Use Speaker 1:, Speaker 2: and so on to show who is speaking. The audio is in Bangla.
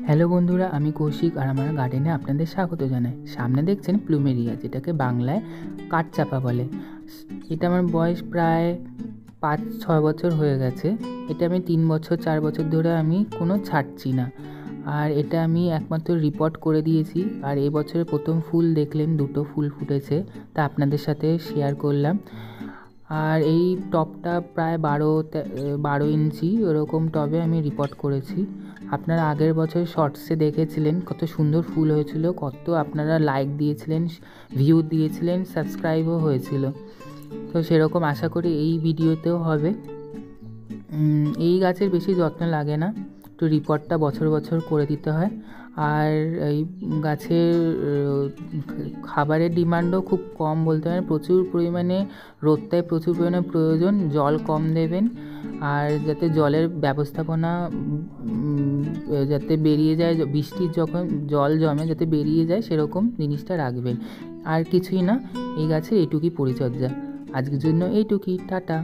Speaker 1: হ্যালো বন্ধুরা, আমি কৌশিক আর আমার গার্ডেনে আপনাদের স্বাগত জানাই। সামনে দেখছেন প্লুমেরিয়া, যেটাকে বাংলায় কাঠচাপা বলে। এটা আমার বয়স প্রায় 5-6 বছর হয়ে গেছে। এটা আমি 3-4 বছর ধরে আমি কোনো ছাড়ছি না। আর এটা আমি একমাত্র রিপোর্ট করে দিয়েছি। আর এই বছরের প্রথম ফুল দেখলেন, 2টো ফুল ফুটেছে, তা আপনাদের সাথে শেয়ার করলাম। আর এই টবটা প্রায় 12 ইঞ্চি ওরকম টবে আমি রিপোর্ট করেছি। আপনারা আগের বছর শর্টসে দেখেছিলেন কত সুন্দর ফুল হয়েছিল, কত আপনারা লাইক দিয়েছিলেন, ভিউ দিয়েছিলেন, সাবস্ক্রাইবও হয়েছিল। তো সেরকম আশা করি এই ভিডিওতেও হবে। এই গাছের বেশি যত্ন লাগে না, একটু রিপোর্টটা বছর বছর করে দিতে হয়। আর এই গাছের খাবারের ডিমান্ডও খুব কম বলতে পারেন, প্রচুর পরিমাণে রোদটাই প্রচুর পরিমাণে প্রয়োজন, জল কম দেবেন। আর যাতে জলের ব্যবস্থাপনা যাতে বেরিয়ে যায়, বৃষ্টির যখন জল জমে যাতে বেরিয়ে যায় সেরকম জিনিসটা রাখবেন। আর কিছুই না, এই গাছের এইটুকুই পরিচর্যা। আজকের জন্য এইটুকুই, টাটা।